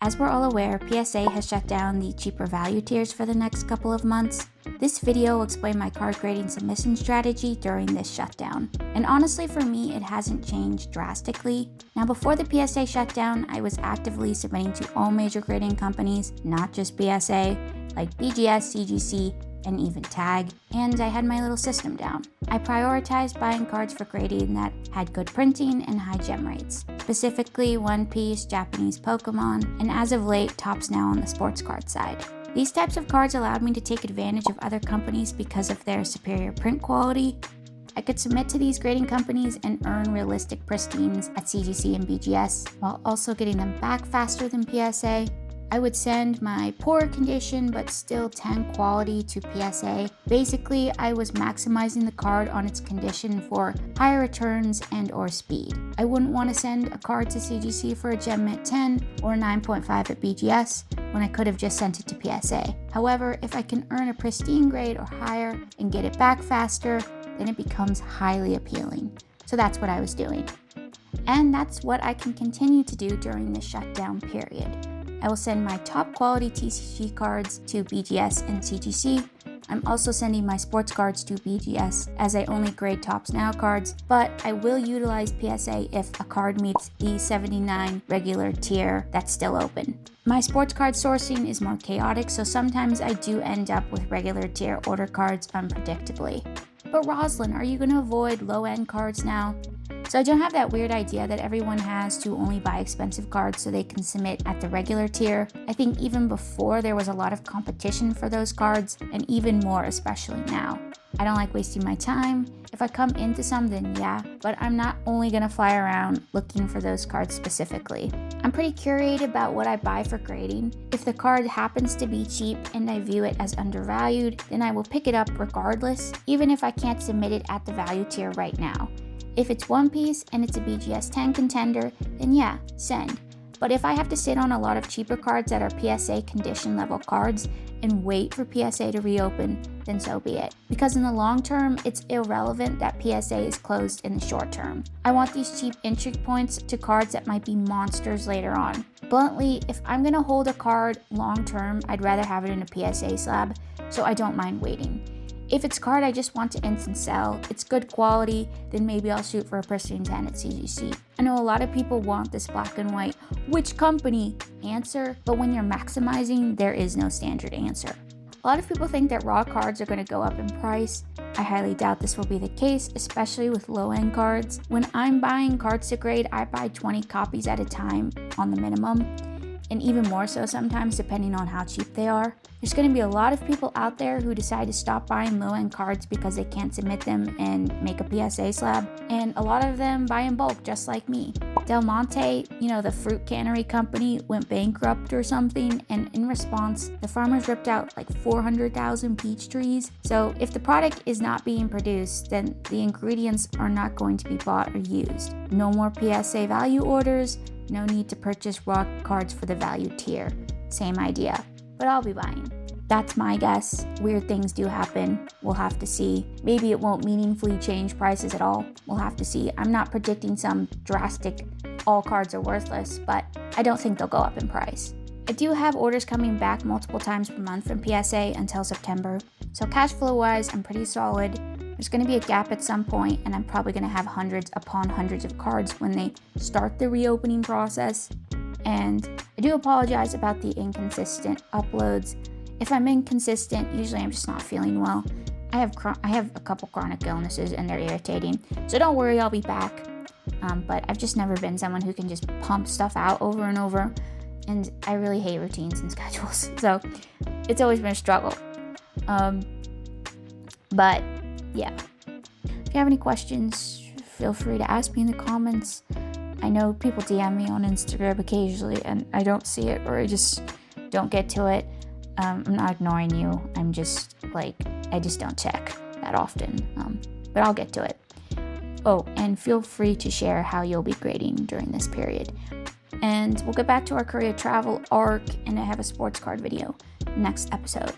As we're all aware, PSA has shut down the cheaper value tiers for the next couple of months. This video will explain my card grading submission strategy during this shutdown. And honestly, for me, it hasn't changed drastically. Now, before the PSA shutdown, I was actively submitting to all major grading companies, not just PSA, like BGS, CGC, and even Tag, and I had my little system down. I prioritized buying cards for grading that had good printing and high gem rates, specifically One Piece, Japanese Pokemon, and as of late, Topps Now on the sports card side. These types of cards allowed me to take advantage of other companies because of their superior print quality. I could submit to these grading companies and earn realistic pristines at CGC and BGS, while also getting them back faster than PSA. I would send my poor condition but still 10 quality to PSA. Basically, I was maximizing the card on its condition for higher returns and or speed. I wouldn't want to send a card to CGC for a gem mint 10 or 9.5 at BGS when I could have just sent it to PSA. However, if I can earn a pristine grade or higher and get it back faster, then it becomes highly appealing. So that's what I was doing. And that's what I can continue to do during the shutdown period. I will send my top quality TCG cards to BGS and CGC. I'm also sending my sports cards to BGS as I only grade Topps Now cards, but I will utilize PSA if a card meets the 79 regular tier that's still open. My sports card sourcing is more chaotic, so sometimes I do end up with regular tier order cards unpredictably. But Roslyn, are you going to avoid low-end cards now? So I don't have that weird idea that everyone has to only buy expensive cards so they can submit at the regular tier. I think even before there was a lot of competition for those cards, and even more especially now. I don't like wasting my time. If I come into some, then yeah, but I'm not only gonna fly around looking for those cards specifically. I'm pretty curious about what I buy for grading. If the card happens to be cheap and I view it as undervalued, then I will pick it up regardless, even if I can't submit it at the value tier right now. If it's One Piece and it's a BGS 10 contender, then yeah, send. But if I have to sit on a lot of cheaper cards that are PSA condition level cards and wait for PSA to reopen, then so be it. Because in the long term, it's irrelevant that PSA is closed in the short term. I want these cheap entry points to cards that might be monsters later on. Bluntly, if I'm gonna hold a card long term, I'd rather have it in a PSA slab, so I don't mind waiting. If it's a card I just want to instant sell, it's good quality, then maybe I'll shoot for a Pristine 10 at CGC. I know a lot of people want this black and white, which company answer, but when you're maximizing, there is no standard answer. A lot of people think that raw cards are going to go up in price. I highly doubt this will be the case, especially with low-end cards. When I'm buying cards to grade, I buy 20 copies at a time on the minimum, and even more so sometimes depending on how cheap they are. There's going to be a lot of people out there who decide to stop buying low-end cards because they can't submit them and make a PSA slab, and a lot of them buy in bulk just like me. Del Monte, the fruit cannery company, went bankrupt or something, and in response, the farmers ripped out like 400,000 peach trees. So if the product is not being produced, then the ingredients are not going to be bought or used. No more PSA value orders, no need to purchase raw cards for the value tier. Same idea. But I'll be buying. That's my guess. Weird things do happen. We'll have to see. Maybe it won't meaningfully change prices at all. We'll have to see. I'm not predicting some drastic all cards are worthless, but I don't think they'll go up in price. I do have orders coming back multiple times per month from PSA until September. So cash flow wise, I'm pretty solid. There's going to be a gap at some point, and I'm probably going to have hundreds upon hundreds of cards when they start the reopening process. And I do apologize about the inconsistent uploads. If I'm inconsistent, usually I'm just not feeling well. I have a couple chronic illnesses and they're irritating, so don't worry, I'll be back. But I've just never been someone who can just pump stuff out over and over, and I really hate routines and schedules, so it's always been a struggle. But yeah, if you have any questions, feel free to ask me in the comments. I know people DM me on Instagram occasionally and I don't see it, or I just don't get to it. I'm not ignoring you. I'm just I just don't check that often. But I'll get to it. Oh, and feel free to share how you'll be grading during this period. And we'll get back to our Korea travel arc, and I have a sports card video next episode.